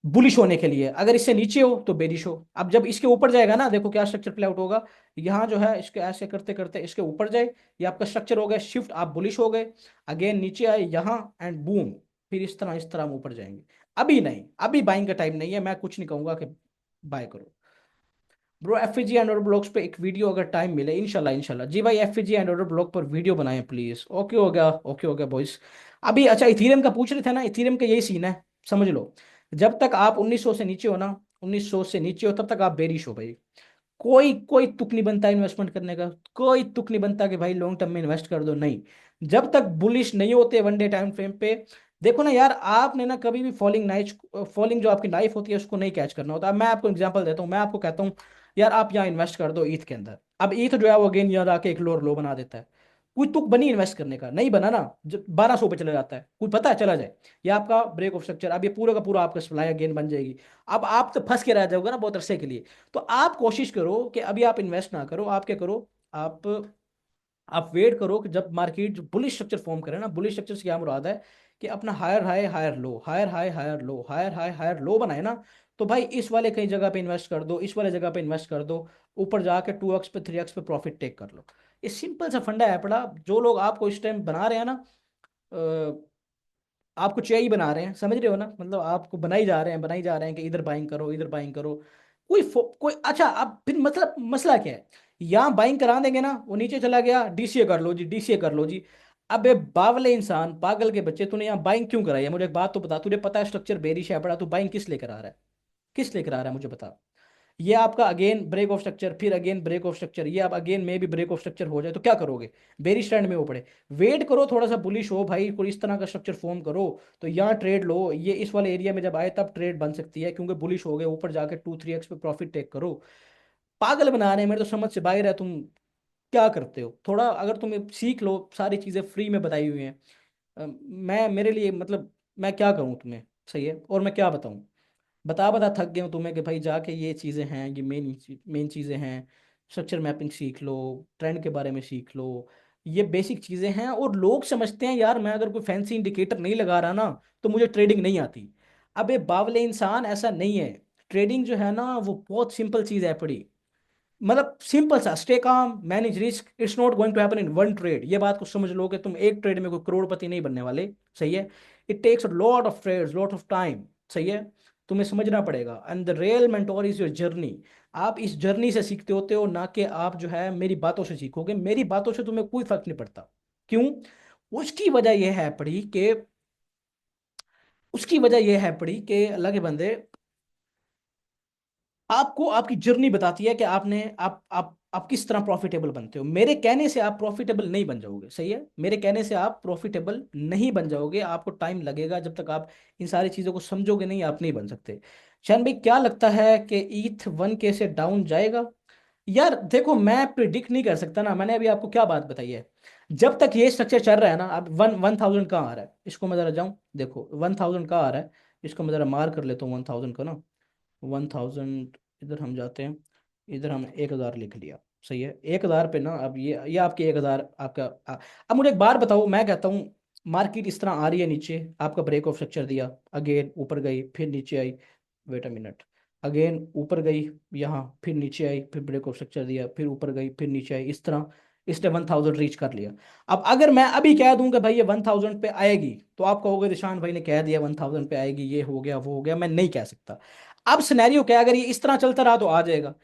बुलिश होने के लिए। अगर इससे नीचे हो तो बेरिश हो। अब जब इसके ऊपर जाएगा ना, देखो क्या स्ट्रक्चर प्ले आउट होगा, यहाँ जो है इसके ऐसे करते करते इसके ऊपर जाए, ये आपका स्ट्रक्चर हो गया शिफ्ट, आप बुलिश हो गए, अगेन नीचे आए यहाँ एंड बूम, फिर इस तरह हम ऊपर जाएंगे। अभी नहीं, अभी बाइंग का टाइम नहीं है, मैं कुछ नहीं कहूंगा कि बाय करो। ब्रो एफजी एंड ब्लॉग्स पे एक वीडियो अगर टाइम मिले, इंशाल्लाह इंशाल्लाह जी भाई, एफजी एंड ब्लॉग पर वीडियो बनाएं प्लीज। ओके हो गया, ओके हो गया बॉयस। अभी अच्छा इथीरियम का पूछ रहे थे ना, इथीरियम का यही सीन है, समझ लो। जब तक आप 1900 से नीचे हो ना, 1900 से नीचे हो तब तक आप बेरिश हो भाई। कोई कोई तुक नहीं बनता इन्वेस्टमेंट करने का, कोई तुक नहीं बनता कि भाई लॉन्ग टर्म में इन्वेस्ट कर दो, नहीं। जब तक बुलिश नहीं होते वन डे टाइम फ्रेम पे, देखो ना यार, आपने ना कभी भी फॉलिंग नाइफ, फॉलिंग जो आपकी नाइफ होती है उसको नहीं कैच करना होता। अब मैं आपको एग्जांपल देता हूँ, मैं आपको कहता हूँ यार आप यहाँ इन्वेस्ट कर दो ईथ के अंदर, अब ईथ जो है वो अगेन यहाँ आके एक लोअर लो बना देता है, कोई तुक बनी इन्वेस्ट करने का, नहीं बना ना, जब 1200 पे चला जाता है, कोई पता है चला जाए, ये आपका ब्रेक ऑफ स्ट्रक्चर, अब ये पूरा का पूरा आपका सप्लाई अगेन बन जाएगी। अब आप तो फंस के रह जाओगे ना बहुत अरसे के लिए। तो आप कोशिश करो कि अभी आप इन्वेस्ट ना करो, आप क्या करो, आप आप वेट करो कि जब मार्केट जो बुलिश स्ट्रक्चर फॉर्म करे ना, बुलिश स्ट्रक्चर से क्या मुराद है कि अपना higher high higher low, higher high higher low, higher high higher low बनाए ना, तो भाई इस वाले कई जगह पे इन्वेस्ट कर दो, इस वाले जगह पे इन्वेस्ट कर दो, ऊपर जाके 2x पे 3x पे प्रॉफिट टेक कर लो। ये सिंपल सा फंडा है पड़ा, जो लोग आपको इस टाइम बना रहे हैं ना, आपको चाहिए बना रहे हैं, समझ रहे हो ना, मतलब आपको बनाई जा रहे हैं, बनाई जा रहे हैं कि इधर बाइंग करो, इधर बाइंग करो, कोई अच्छा, अब फिर मतलब मसला क्या है, यहाँ बाइंग करा देंगे ना, वो नीचे चला गया, डीसीए कर लो जी, डीसीए कर लो जी। अबे बावले इंसान, पागल के बच्चे, तूने यहाँ बाइंग क्यों कराई है, मुझे एक बात तो बता, तुझे पता है स्ट्रक्चर बेरिश है पड़ा, तू बाइंग किस लेकर आ रहा है, किस लेकर आ रहा है मुझे बता। ये आपका अगेन ब्रेक ऑफ स्ट्रक्चर, फिर अगेन ब्रेक ऑफ स्ट्रक्चर, ये आप अगेन में भी ब्रेक ऑफ स्ट्रक्चर हो जाए तो क्या करोगे, बेरिश ट्रेंड में वो पड़े, वेट करो थोड़ा सा बुलिश हो भाई, कोई इस तरह का स्ट्रक्चर फॉर्म करो, तो यहाँ ट्रेड लो, ये इस वाले एरिया में जब आए तब ट्रेड बन सकती है, क्योंकि बुलिश हो गए, ऊपर जाके 2-3x पे प्रॉफिट टेक करो। पागल बना रहे हैं, मेरे तो समझ से बाहर है, तुम क्या करते हो, थोड़ा अगर तुम सीख लो, सारी चीज़ें फ्री में बताई हुई हैं। मैं मेरे लिए मतलब मैं क्या कहूँ तुम्हें, सही है, और मैं क्या बताऊँ, बता बता थक गया हूँ तुम्हें कि भाई जाके ये चीज़ें हैं, ये मेन मेन चीज़ें हैं, स्ट्रक्चर मैपिंग सीख लो, ट्रेंड के बारे में सीख लो, ये बेसिक चीजें हैं, और लोग समझते हैं यार मैं अगर कोई फैंसी इंडिकेटर नहीं लगा रहा ना तो मुझे ट्रेडिंग नहीं आती। अब ये बावले इंसान, ऐसा नहीं है। ट्रेडिंग जो है ना वो बहुत सिंपल चीज है पड़ी। मतलब सिंपल सा, stay calm, manage risk, it's not going to happen in one trade. ये बात को समझ लो कि तुम एक ट्रेड में कोई करोड़पति नहीं बनने वाले। सही है। It takes lot of trades, lot of time. सही है। तुम्हें समझना पड़ेगा, and the real mentor is your journey. आप इस जर्नी से सीखते होते हो, ना कि आप जो है मेरी बातों से सीखोगे। मेरी बातों से तुम्हें कोई फर्क नहीं पड़ता। क्यों? उसकी वजह यह है पड़ी कि उसकी वजह यह है पड़ी कि अल्लाह के बंदे, आपको आपकी जर्नी बताती है कि आपने आप किस तरह प्रॉफिटेबल बनते हो। मेरे कहने से आप प्रॉफिटेबल नहीं बन जाओगे। सही है। मेरे कहने से आप प्रॉफिटेबल नहीं बन जाओगे, आपको टाइम लगेगा। जब तक आप इन सारी चीजों को समझोगे नहीं, आप नहीं बन सकते। शान भाई, क्या लगता है कि ईथ 1K से डाउन जाएगा? यार देखो, मैं प्रिडिक्ट नहीं कर सकता ना। मैंने अभी आपको क्या बात बताई है, जब तक ये स्ट्रक्चर चल रहा है ना। अब 1000 कहाँ आ रहा है, इसको मैं जरा जाऊं देखो, 1000 कहाँ आ रहा है। इसको मैं जरा मार कर लेता हूँ 1000 को ना। 1000, इधर हम जाते हैं, इधर हम 1000 लिख लिया। सही है। 1000 पे ना, अब ये आपके 1000 आपका अब मुझे एक बार बताओ, मैं कहता हूँ मार्केट इस तरह आ रही है नीचे, आपका ब्रेक ऑफ स्ट्रक्चर दिया, अगेन ऊपर गई, फिर नीचे आई, वेट अ मिनट, अगेन ऊपर गई, यहाँ फिर नीचे आई, फिर ब्रेक ऑफ स्ट्रक्चर दिया, फिर ऊपर गई, फिर नीचे आई, इस तरह इसने 1000 रीच कर लिया। अब अगर मैं अभी कह दूं कि भाई ये 1000 पे आएगी, तो आप कहोगे निशान भाई ने कह दिया 1000 पे आएगी, ये हो गया वो हो गया। मैं नहीं कह सकता। अब सिनेरियो क्या है, अगर ये इस तरह चलता रहा तो आ जाएगा।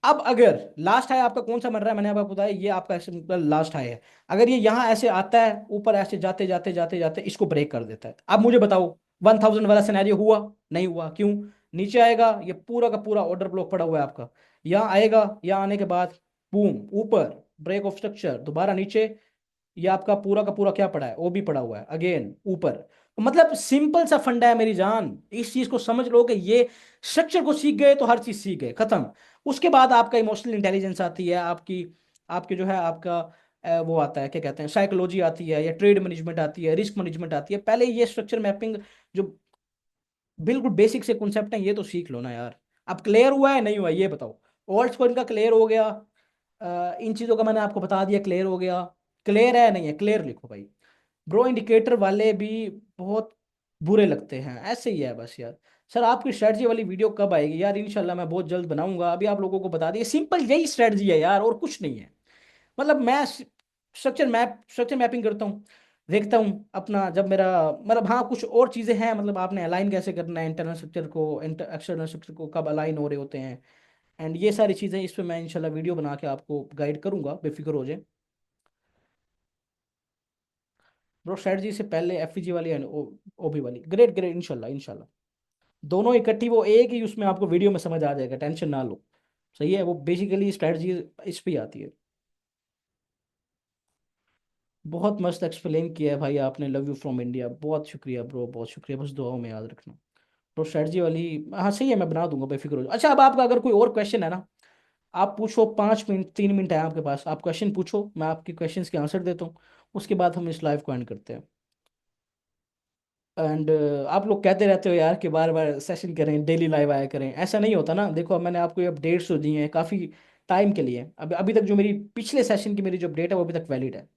अब अगर लास्ट हाई आपका कौन सा बन रहा है, मैंने आपको बताया ये आपका सिंपल लास्ट हाई है। अगर ये यहाँ ऐसे आता है ऊपर, ऐसे जाते जाते जाते जाते इसको ब्रेक कर देता है, अब मुझे बताओ 1000 वाला सिनेरियो हुआ? नहीं हुआ। क्यों? नीचे आएगा, ये पूरा का पूरा ऑर्डर ब्लॉक पड़ा हुआ है आपका। यहाँ आएगा, यहाँ आने के बाद बूम ऊपर, ब्रेक ऑफ स्ट्रक्चर, दोबारा नीचे, ये आपका पूरा का पूरा क्या पड़ा है, वो भी पड़ा हुआ है अगेन ऊपर। तो मतलब सिंपल सा फंडा है मेरी जान, इस चीज को समझ लो कि ये स्ट्रक्चर को सीख गए तो हर चीज सीख गए, खत्म। उसके बाद आपका इमोशनल इंटेलिजेंस आती है, आपकी आपकी जो है आपका वो आता है, क्या कहते हैं, साइकोलॉजी आती है, या ट्रेड मैनेजमेंट आती है, रिस्क मैनेजमेंट आती है। पहले ये स्ट्रक्चर मैपिंग जो बिल्कुल बेसिक से कॉन्सेप्ट है, ये तो सीख लो ना यार। अब क्लियर हुआ है नहीं हुआ ये बताओ? ऑल्ट कॉइन का क्लियर हो गया, इन चीजों का मैंने आपको बता दिया, क्लियर हो गया। क्लियर है नहीं है, क्लियर लिखो भाई। ब्रो इंडिकेटर वाले भी बहुत बुरे लगते हैं, ऐसे ही है बस यार। सर आपकी स्ट्रेटजी वाली वीडियो कब आएगी यार? इंशाल्लाह मैं बहुत जल्द बनाऊंगा। अभी आप लोगों को बता दिए, सिंपल यही स्ट्रेटजी है यार, और कुछ नहीं है। मतलब मैं स्ट्रक्चर मैपिंग करता हूँ, देखता हूँ अपना, जब मेरा मतलब, हाँ कुछ और चीज़ें हैं, मतलब आपने अलाइन कैसे करना है इंटरनल स्ट्रक्चर को, एक्सटर्नल स्ट्रक्चर को, कब अलाइन हो रहे होते हैं, एंड ये सारी चीज़ें, इस पे मैं इंशाल्लाह वीडियो बना के आपको गाइड करूंगा, बेफिक्र हो जाए। ब्रो स्ट्रेटजी से पहले एफईजी वाली एंड ओबी वाली, ग्रेट ग्रेट, इंशाल्लाह इंशाल्लाह दोनों इकट्ठी, वो एक ही उसमें आपको वीडियो में समझ आ जाएगा, टेंशन ना लो। सही है। वो बेसिकली स्ट्रेटजी इस पे ही आती है। बहुत मस्त एक्सप्लेन किया है भाई आपने, लव यू फ्रॉम इंडिया, बहुत शुक्रिया ब्रो, बहुत शुक्रिया। बस दुआओं में याद रखना। तो स्ट्रेटजी वाली, हाँ सही है, मैं बना दूंगा, बेफिक्र हो जाओ। अच्छा, अब आपका अगर कोई और क्वेश्चन है ना, आप पूछो, 5 मिनट 3 मिनट है आपके पास, आप क्वेश्चन पूछो, मैं आपके क्वेश्चंस के आंसर देता हूँ। उसके बाद हम इस लाइव को एंड करते हैं। एंड आप लोग कहते रहते हो यार कि बार बार सेशन करें, डेली लाइव आया करें, ऐसा नहीं होता ना। देखो अब मैंने आपको ये अपडेट्स तो दी हैं काफ़ी टाइम के लिए, अभी अभी तक जो मेरी पिछले सेशन की मेरी जो अपडेट है वो अभी तक वैलिड है।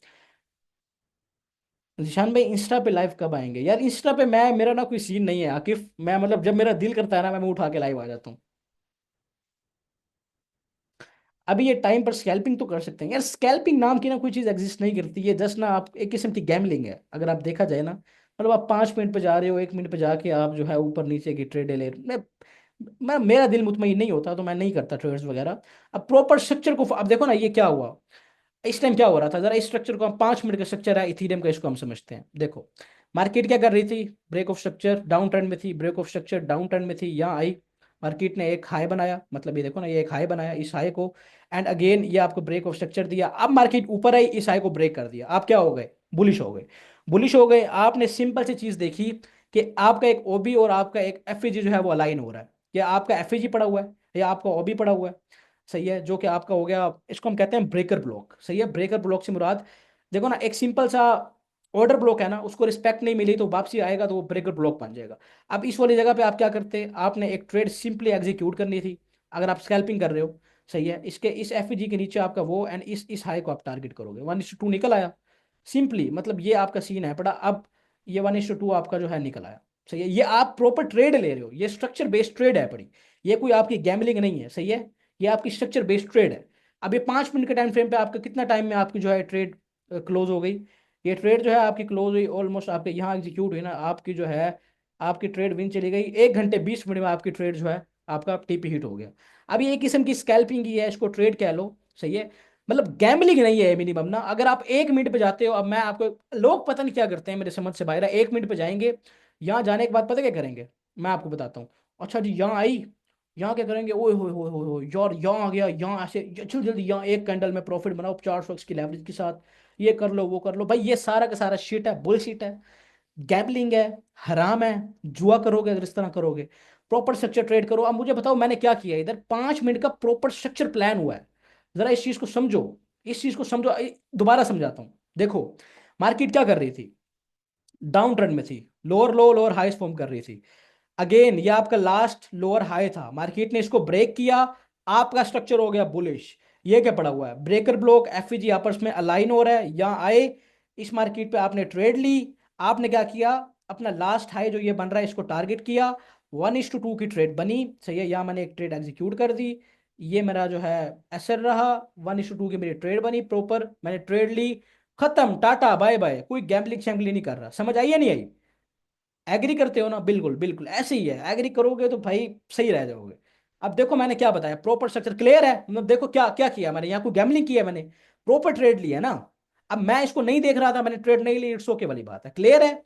निशान भाई इंस्टा पे लाइव कब आएंगे? यार इंस्टा पे मैं, मेरा ना कोई सीन नहीं है आकिफ, मैं मतलब जब मेरा दिल करता है ना, मैं उठा के लाइव आ जाता हूँ। अभी ये टाइम पर स्कैल्पिंग तो कर सकते हैं यार, स्कैल्पिंग नाम की ना कोई चीज़ एग्जिस्ट नहीं करती है, जस्ट ना आप एक किस्म की गैमलिंग है अगर आप देखा जाए ना। मतलब आप 5 मिनट पे जा रहे हो, 1 मिनट पे जाके आप जो है ऊपर नीचे की ट्रेड ले मैं मेरा दिल मुतमईन नहीं होता, तो मैं नहीं करता ट्रेड्स वगैरह। अब प्रॉपर स्ट्रक्चर को अब देखो ना, ये क्या हुआ इस टाइम, क्या हो रहा था, जरा इस स्ट्रक्चर को हम, 5 मिनट का स्ट्रक्चर है इथीरियम का, इसको हम समझते हैं। देखो मार्केट क्या कर रही थी, break of structure down trend में थी, break of structure down trend में थी, यहाँ आई, मार्केट ने एक हाई बनाया, मतलब ये देखो ना, ये एक हाई बनाया, इस हाई को, एंड अगेन ये आपको ब्रेक ऑफ स्ट्रक्चर दिया। अब मार्केट ऊपर आई, इस हाई को ब्रेक कर दिया, आप क्या हो गए, बुलिश हो गए। बुलिश हो गए, आपने सिंपल सी चीज देखी कि आपका एक ओबी और आपका एक एफईजी जो है वो अलाइन हो रहा है, या आपका एफईजी पड़ा हुआ है, या आपका ओबी पड़ा हुआ है। सही है। जो कि आपका हो गया, इसको हम कहते हैं ब्रेकर ब्लॉक। सही है। ब्रेकर ब्लॉक से मुराद, देखो ना, एक सिंपल सा ऑर्डर ब्लॉक है ना, उसको रिस्पेक्ट नहीं मिली तो वापसी आएगा तो वो ब्रेकर ब्लॉक बन जाएगा। अब इस वाली जगह पे आप क्या करते, आपने एक ट्रेड सिंपली एग्जीक्यूट करनी थी। अगर आप स्कैल्पिंग कर रहे हो, सही है, इसके इस एफ जी के नीचे आपका वो, एंड इस हाई को आप टारगेट करोगे, 1:2 निकल आया। सिंपली मतलब ये आपका सीन है पड़ा। अब ये 1:2 आपका जो है निकल आया। सही है, ये आप प्रॉपर ट्रेड ले रहे हो, ये स्ट्रक्चर बेस्ड ट्रेड है पड़ी। ये कोई आपकी गैम्बलिंग नहीं है। सही है, ये आपकी स्ट्रक्चर बेस्ड ट्रेड है। अब ये 5 मिनट के टाइम फ्रेम पे आपका कितना टाइम में आपकी जो है ट्रेड क्लोज हो गई। ये ट्रेड जो है आपकी क्लोज हुई ऑलमोस्ट, आपके यहाँ एग्जीक्यूट हुई ना आपकी जो है, आपकी ट्रेड विन चली गई 1 घंटे 20 मिनट में, आपकी ट्रेड जो है आपका टीपी हिट हो गया। अब ये एक किस्म की स्कैल्पिंग ही है, इसको ट्रेड कह लो। सही है, मतलब गैम्बलिंग नहीं है मिनिमम ना। अगर आप 1 मिनट पे जाते हो, अब मैं आपको, लोग पता नहीं क्या करते हैं, मेरे समझ से बाहर है। 1 मिनट पे जाएंगे, यहाँ जाने के बाद पता क्या करेंगे, मैं आपको बताता हूँ। अच्छा जी यहाँ आई, यहाँ क्या करेंगे, ओए होए होए होए होए, यार यहाँ आ गया, यहाँ ऐसे जल्दी जल्दी यहाँ एक कैंडल में प्रॉफिट बनाओ 400x की लेवरेज के साथ, ये कर लो वो कर लो। भाई ये सारा का सारा शिट है, बुलशिट है, गैम्बलिंग है, हराम है। जुआ करोगे अगर इस तरह करोगे, प्रॉपर स्ट्रक्चर ट्रेड करो। अब मुझे बताओ मैंने क्या किया इधर, 5 मिनट का प्रॉपर स्ट्रक्चर प्लान हुआ है। जरा इस चीज को समझो, इस चीज को समझो। दोबारा समझाता हूँ, देखो मार्केट क्या कर रही थी, डाउन ट्रेंड में थी, लोअर लो लोअर हाई फॉर्म कर रही थी। अगेन ये आपका लास्ट लोअर हाई था, मार्केट ने इसको ब्रेक किया, आपका स्ट्रक्चर हो गया बुलिश। ये क्या पड़ा हुआ है, ब्रेकर ब्लॉक एफईजी आपस में अलाइन हो रहा है, यहाँ आए, इस मार्केट पे आपने ट्रेड ली। आपने क्या किया, अपना लास्ट हाई जो ये बन रहा है इसको टारगेट किया, 1:2 की ट्रेड बनी। सही है, यहाँ मैंने एक ट्रेड एग्जीक्यूट कर दी, ये मेरा जो है एसर रहा, 1:2 की मेरी ट्रेड बनी प्रॉपर, मैंने ट्रेड ली, खत्म, टाटा बाय बाय। कोई गैम्बलिंग शैम्बलिंग नहीं कर रहा। समझ आई या नहीं आई? एग्री करते हो ना? बिल्कुल बिल्कुल ऐसे ही है, एग्री करोगे तो भाई सही रह जाओगे। अब देखो मैंने क्या बताया, प्रॉपर स्ट्रक्चर क्लियर है, मतलब देखो क्या क्या किया मैंने, यहाँ को गैमलिंग किया है मैंने, प्रॉपर ट्रेड लिया है ना। अब मैं इसको नहीं देख रहा था, मैंने ट्रेड नहीं ली, इट्स ओके वाली बात है, क्लियर है।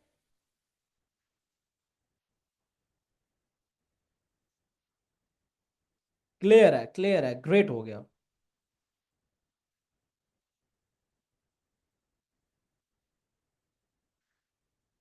क्लियर है, ग्रेट हो गया।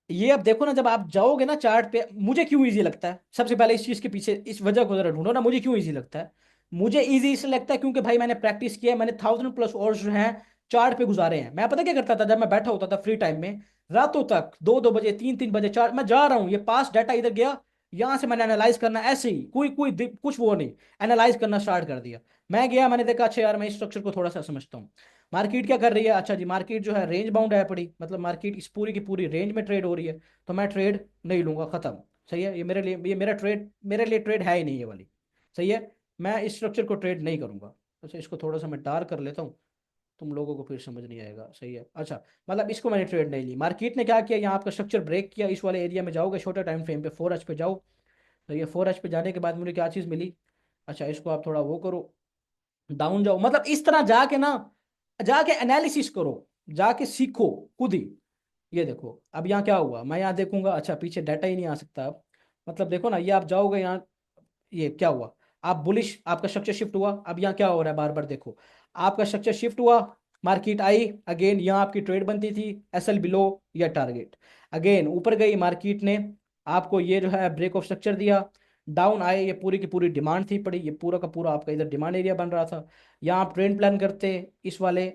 ये अब देखो ना, जब आप जाओगे ना चार्ट पे, मुझे क्यों इजी लगता है, सबसे पहले इस चीज के पीछे इस वजह को जरा ढूंढो ना, मुझे क्यों इजी लगता है। मुझे इजी इसलिए लगता है क्योंकि भाई मैंने प्रैक्टिस किया है, मैंने 1000+ आवर्स जो हैं चार्ट पे गुजारे हैं। मैं पता क्या करता था, जब मैं बैठा होता था फ्री टाइम में, रातों तक 2-2 बजे 3-3 बजे चार्ट, मैं जा रहा हूँ, ये पास डाटा इधर गया, यहाँ से मैंने एनालाइज करना, ऐसे ही कुछ वो नहीं, एनालाइज करना स्टार्ट कर दिया। मैं गया, मैंने देखा अच्छा यार मैं इस स्ट्रक्चर को थोड़ा सा समझता हूँ, मार्केट क्या कर रही है। अच्छा जी, मार्केट जो है रेंज बाउंड है पड़ी, मतलब मार्केट इस पूरी की पूरी रेंज में ट्रेड हो रही है, तो मैं ट्रेड नहीं लूंगा, खत्म। सही है, ये मेरे लिए, ये मेरा ट्रेड, मेरे लिए ट्रेड है ही नहीं ये वाली। सही है, मैं इस स्ट्रक्चर को ट्रेड नहीं करूंगा। अच्छा इसको थोड़ा सा मैं डार्क कर लेता हूँ, तुम लोगों को फिर समझ नहीं आएगा। सही है, अच्छा मतलब इसको मैंने ट्रेड नहीं ली। मार्केट ने क्या किया, यहाँ आपका स्ट्रक्चर ब्रेक किया, इस वाले एरिया में जाओगे छोटे टाइम फ्रेम पे, 4H पे जाओ। तो ये 4H पे जाने के बाद मुझे क्या चीज़ मिली, अच्छा इसको आप थोड़ा वो करो, डाउन जाओ, मतलब इस तरह जाके ना, जाके एनालिसिस करो, जाके सीखो खुद ही। ये देखो अब यहाँ क्या हुआ, मैं यहाँ देखूंगा, अच्छा पीछे डाटा ही नहीं आ सकता अब, मतलब देखो ना, ये आप जाओगे यहाँ, ये क्या हुआ, आप बुलिश, आपका स्ट्रक्चर शिफ्ट हुआ। अब यहाँ क्या हो रहा है, बार बार देखो, आपका स्ट्रक्चर शिफ्ट हुआ, मार्केट आई, अगेन यहाँ आपकी ट्रेड बनती थी, एसएल बिलो या टारगेट, अगेन ऊपर गई मार्केट ने, आपको ये जो है ब्रेक ऑफ स्ट्रक्चर दिया, डाउन आए, ये पूरी की पूरी डिमांड थी पड़ी, ये पूरा का पूरा आपका इधर डिमांड एरिया बन रहा था। यहाँ आप ट्रेंड प्लान करते, इस वाले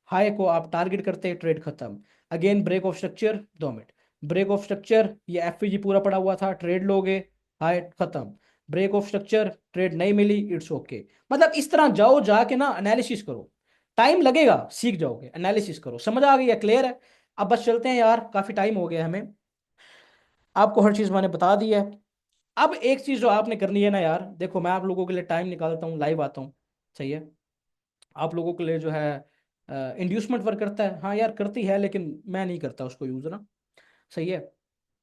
हाई को आप टारगेट करते, ट्रेड खत्म। Again break of structure, 2 minute, break of structure, ये एफईजी पूरा पड़ा हुआ था, ट्रेड लोगे, हाई खत्म, ब्रेक ऑफ स्ट्रक्चर, ट्रेड नहीं मिली, इट्स ओके। मतलब इस तरह जाओ, जाके ना एनालिसिस करो, टाइम लगेगा, सीख जाओगे, एनालिसिस करो, समझ आ गई है, क्लियर है। अब बस चलते हैं यार, काफी टाइम हो गया हमें, आपको हर चीज मैंने बता दी है। अब एक चीज जो आपने करनी है ना यार, देखो मैं आप लोगों के लिए टाइम निकालता हूँ, लाइव आता हूँ। सही है, आप लोगों के लिए जो है इंड्यूसमेंट वर्क करता है, हाँ यार करती है, लेकिन मैं नहीं करता उसको यूज ना। सही है,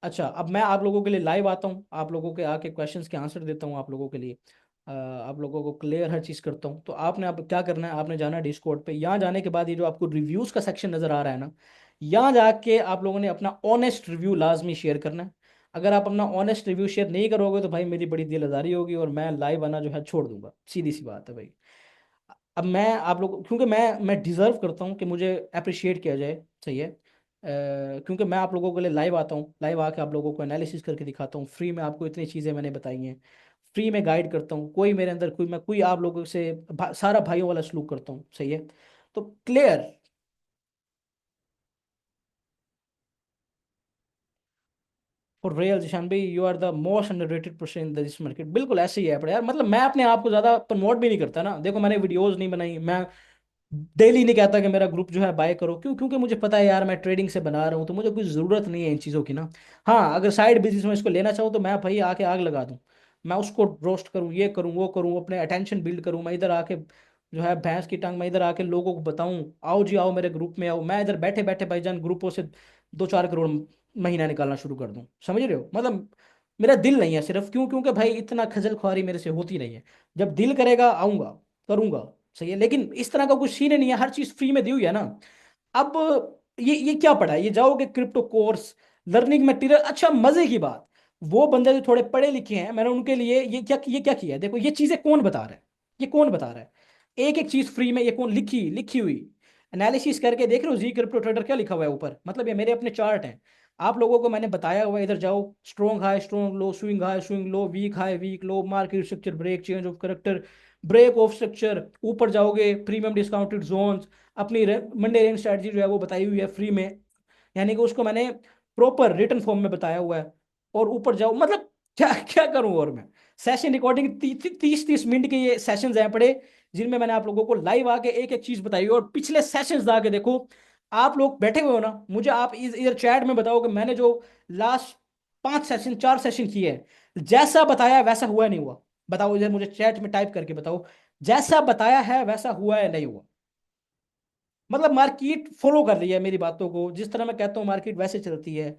अच्छा अब मैं आप लोगों के लिए लाइव आता हूँ, आप लोगों के आके क्वेश्चंस के आंसर देता हूँ आप लोगों के लिए, आप लोगों को क्लियर हर चीज़ करता हूँ। तो आपने अब क्या करना है, आपने जाना है डिस्कॉर्ड पे, यहाँ जाने के बाद ये जो आपको रिव्यूज़ का सेक्शन नज़र आ रहा है ना, यहाँ जाके आप लोगों ने अपना ऑनेस्ट रिव्यू लाजमी शेयर करना है। अगर आप अपना ऑनेस्ट रिव्यू शेयर नहीं करोगे तो भाई मेरी बड़ी दिल आज़ारी होगी, और मैं लाइव आना जो है छोड़ दूंगा, सीधी सी बात है भाई। अब मैं आप लोग, क्योंकि मैं डिजर्व करता हूँ कि मुझे अप्रिशिएट किया जाए। सही है, क्योंकि मैं आप लोगों के लिए लाइव आता हूँ, लाइव आके आप लोगों को एनालिसिस करके दिखाता हूँ, फ्री में आपको इतनी चीज़ें मैंने बताई हैं, फ्री में गाइड करता हूँ, कोई मेरे अंदर कोई, मैं कोई आप लोगों से सारा भाइयों वाला सलूक करता हूँ। सही है, तो क्लियर, और रियल जिशान भाई, you are the most underrated person in this market. बिल्कुल ऐसे ही है पर यार, मतलब मैं अपने आप को ज्यादा प्रमोट भी नहीं करता ना। देखो मैंने वीडियोस नहीं बनाई, मैं डेली नहीं कहता कि मेरा ग्रुप जो है बाय करो, क्यों? क्योंकि मुझे पता है यार मैं ट्रेडिंग से बना रहा हूँ, तो मुझे कोई ज़रूरत नहीं है इन चीज़ों की ना। हाँ, अगर साइड बिजनेस में इसको लेना चाहूँ तो मैं भाई आके आग लगा दूँ, मैं उसको रोस्ट करूँ, ये करूँ वो करूँ, अपने अटेंशन बिल्ड करूँ, मैं इधर आके जो है भैंस की टांग, मैं इधर आके लोगों को बताऊँ आओ जी आओ मेरे ग्रुप में आओ, मैं इधर बैठे बैठे भाईजान ग्रुपों से 2-4 करोड़ महीना निकालना शुरू कर दूँ, समझ रहे हो? मतलब मेरा दिल नहीं है सिर्फ, क्यों? क्योंकि भाई इतना खजल खुआरी मेरे से होती नहीं है। जब दिल करेगा आऊंगा, करूंगा, सही है। लेकिन इस तरह का कुछ सीन ही नहीं है, हर चीज फ्री में दी हुई है ना। अब ये क्या पढ़ा है? ये जाओगे क्रिप्टो कोर्स, लर्निंग मटेरियल, अच्छा मजे की बात, वो बंदे जो थोड़े पढ़े लिखे हैं, मैंने उनके लिए ये क्या किया है, देखो ये चीजें कौन बता रहा है, ये कौन बता रहा है, एक एक चीज फ्री में, ये कौन लिखी लिखी हुई एनालिसिस करके देख रहे हो? जी क्रिप्टो ट्रेडर क्या लिखा हुआ है ऊपर, मतलब ये मेरे अपने चार्ट हैं, आप लोगों को मैंने बताया हुआ है। इधर जाओ, strong high strong low, swing high swing low, weak high weak low, market structure break, change of character, break of structure, ऊपर जाओगे प्रीमियम डिस्काउंटेड जोन्स, अपनी मंडे रेंज स्ट्रैटेजी जो है वो बताई हुई है फ्री में, यानी कि उसको मैंने प्रॉपर रिटर्न फॉर्म में बताया हुआ है। और ऊपर जाओ, मतलब क्या क्या करूं और मैं? सेशन रिकॉर्डिंग 30-30 मिनट के ये सेशंस हैं पड़े, जिनमें मैंने आप लोगों को लाइव आके एक एक चीज बताई हुई है। और पिछले सेशंस आके देखो, आप लोग बैठे हुए हो ना, मुझे आप इधर चैट में बताओ कि मैंने जो लास्ट 5 सेशन 4 सेशन किए हैं, जैसा बताया वैसा हुआ नहीं हुआ? बताओ इधर मुझे चैट में टाइप करके बताओ, जैसा बताया है वैसा हुआ है नहीं हुआ? मतलब मार्केट फॉलो कर रही है मेरी बातों को, जिस तरह मैं कहता हूँ मार्केट वैसे चलती है,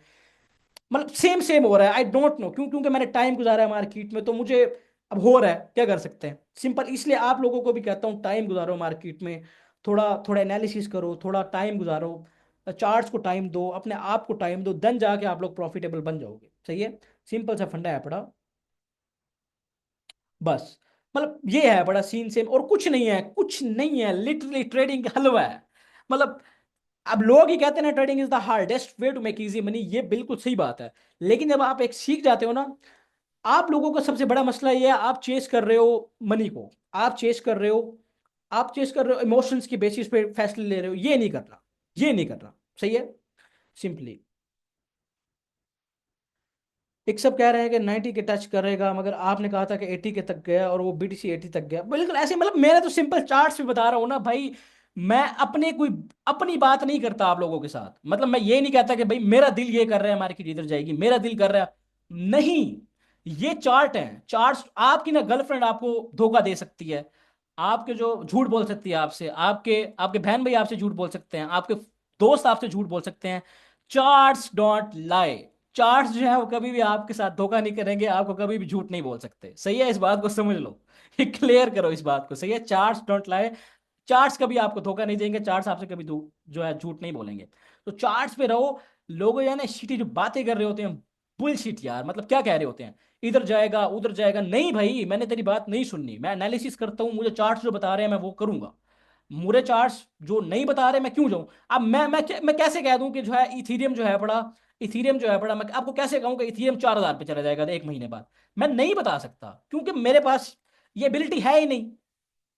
मतलब सेम सेम हो रहा है। आई डोंट नो क्यों, क्योंकि मैंने टाइम गुजारा है मार्केट में, तो मुझे अब हो रहा है, क्या कर सकते हैं, सिंपल। इसलिए आप लोगों को भी कहता हूँ टाइम गुजारो मार्केट में, थोड़ा थोड़ा एनालिसिस करो, थोड़ा टाइम गुजारो, चार्ट्स को टाइम दो, अपने आप को टाइम दो, देन जाके आप लोग प्रॉफिटेबल बन जाओगे, सही है। सिंपल सा फंडा है पड़ा, बस। मतलब ये है बड़ा सीन सेम, और कुछ नहीं है, कुछ नहीं है, लिटरली ट्रेडिंग हलवा है। मतलब अब लोग ही कहते हैं ना trading is the hardest way to make easy money, ये बिल्कुल सही बात है। लेकिन जब आप एक सीख जाते हो ना, आप लोगों का सबसे बड़ा मसला ये है, आप चेस कर रहे हो मनी को, आप चेस कर रहे हो, आप चेस कर रहे हो इमोशंस की बेसिस पे फैसले ले रहे हो, ये नहीं करना, ये नहीं करना, सही है। सिंपली एक सब कह रहे हैं कि 90 के टच करेगा, मगर आपने कहा था कि 80 के तक गया और वो बीटीसी 80 तक गया, बिल्कुल ऐसे। मतलब मैंने तो सिंपल चार्ट्स भी बता रहा हूँ ना भाई, मैं अपने कोई अपनी बात नहीं करता आप लोगों के साथ। मतलब मैं ये नहीं कहता कि भाई मेरा दिल ये कर रहा है मार्केट इधर जाएगी, मेरा दिल कर रहा है, नहीं। ये चार्ट है, चार्ट्स। आपकी ना गर्लफ्रेंड आपको धोखा दे सकती है, आपके जो झूठ बोल सकती है आपसे, आपके आपके बहन भाई आपसे झूठ बोल सकते हैं, आपके दोस्त आपसे झूठ बोल सकते हैं, चार्ट्स डोंट लाई। चार्ट्स जो है वो कभी भी आपके साथ धोखा नहीं करेंगे, आपको कभी भी झूठ नहीं बोल सकते, सही है। इस बात को समझ लो, ये क्लियर करो इस बात को, सही है। चार्ट्स डोंट लाई, चार्ट्स कभी आपको धोखा नहीं देंगे, चार्ट्स आपसे कभी जो है झूठ नहीं बोलेंगे। तो चार्ट्स पे रहो। लोग यार ना सीटी जो बातें कर रहे होते हैं, बुलशिट यार, मतलब क्या कह रहे होते हैं, इधर जाएगा उधर जाएगा, नहीं भाई मैंने तेरी बात नहीं सुननी, मैं एनालिसिस करता हूँ, मुझे चार्ट्स जो बता रहे हैं मैं वो करूंगा। मुझे चार्ट्स जो नहीं बता रहे मैं क्यों जाऊं? अब मैं कैसे कह दूं कि जो है इथीरियम जो है बड़ा, इथीरियम जो है बड़ा, मैं आपको कैसे कहूं कि इथीरियम 4,000 पे चला जाएगा 1 महीने बाद? मैं नहीं बता सकता, क्योंकि मेरे पास ये एबिलिटी है ही नहीं,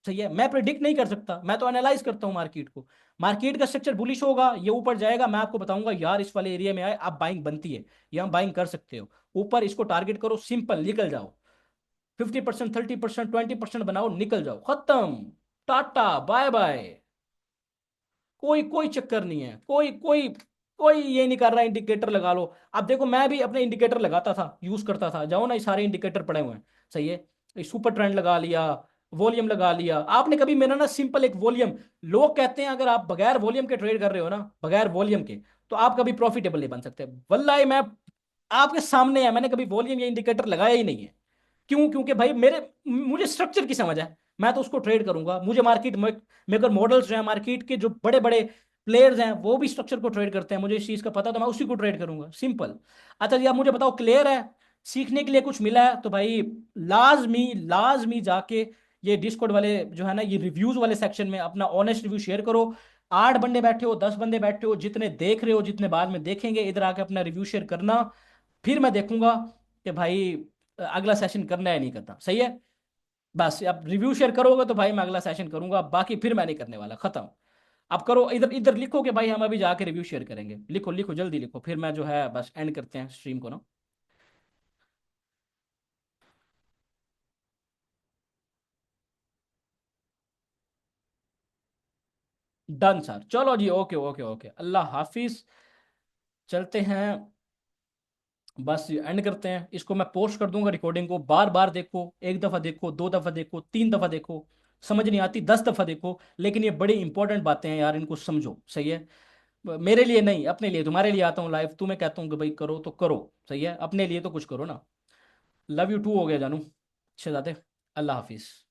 सही है। मैं प्रिडिक्ट नहीं कर सकता, मैं तो एनालाइज करता हूँ मार्केट को। मार्केट का स्ट्रक्चर बुलिश होगा, ये ऊपर जाएगा, मैं आपको बताऊंगा यार इस वाले एरिया में आए आप बाइंग बनती है, ये हम बाइंग कर सकते हो, ऊपर इसको टारगेट करो, सिंपल निकल जाओ। 50%, 30%, 20% बनाओ, निकल जाओ, खत्म, टाटा बाय बाय। कोई कोई चक्कर नहीं है, कोई कोई कोई ये नहीं कर रहा इंडिकेटर लगा लो। अब देखो मैं भी अपने इंडिकेटर लगाता था, यूज करता था, जाओ ना ये सारे इंडिकेटर पड़े हुए हैं, सही है। ये सुपर ट्रेंड लगा लिया, वॉल्यूम लगा लिया, आपने कभी मेरा ना सिंपल एक वॉल्यूम, लोग कहते हैं अगर आप बगैर वॉल्यूम के ट्रेड कर रहे हो ना, बगैर वॉल्यूम के, तो आप कभी प्रॉफिटेबल नहीं बन सकते। वल्लाही मैं आपके सामने है, मैंने कभी वॉल्यूम या इंडिकेटर लगाया ही नहीं है। क्यों? क्योंकि भाई मेरे मुझे स्ट्रक्चर की समझ है, मैं तो उसको ट्रेड करूंगा। मुझे मार्केट मेकर मॉडल्स जो है, मार्केट के जो बड़े बड़े प्लेयर्स हैं वो भी स्ट्रक्चर को ट्रेड करते हैं, मुझे इस चीज का पता, तो मैं उसी को ट्रेड करूंगा, सिंपल। अच्छा जी आप मुझे बताओ, क्लियर है? सीखने के लिए कुछ मिला है तो भाई लाजमी लाजमी जाके ये डिस्कॉर्ड वाले जो है ना, ये रिव्यूज वाले सेक्शन में अपना ऑनेस्ट रिव्यू शेयर करो। 8 बंदे बैठे हो, 10 बंदे बैठे हो, जितने देख रहे हो, जितने बाद में देखेंगे, इधर आके अपना रिव्यू शेयर करना, फिर मैं देखूंगा कि भाई अगला सेशन करना है नहीं करना, सही है। बस आप रिव्यू शेयर करोगे तो भाई मैं अगला सेशन करूंगा, बाकी फिर मैं नहीं करने वाला, खत्म। आप करो, इधर इधर लिखो कि भाई हम अभी जाके रिव्यू शेयर करेंगे, लिखो लिखो जल्दी लिखो, फिर मैं जो है बस एंड करते हैं स्ट्रीम को ना। डन सर, चलो जी, ओके ओके ओके, अल्लाह हाफिज। चलते हैं, बस एंड करते हैं इसको। मैं पोस्ट कर दूंगा रिकॉर्डिंग को, बार बार देखो, एक दफा देखो, दो दफा देखो, तीन दफा देखो, समझ नहीं आती 10 दफा देखो, लेकिन ये बड़ी इंपॉर्टेंट बातें हैं यार, इनको समझो, सही है। मेरे लिए नहीं, अपने लिए, तुम्हारे लिए आता हूँ लाइव, तुम्हें कहता हूँ कि भाई करो तो करो, सही है, अपने लिए तो कुछ करो ना। लव यू टू हो गया जानू, शहजादे, अल्लाह हाफिज।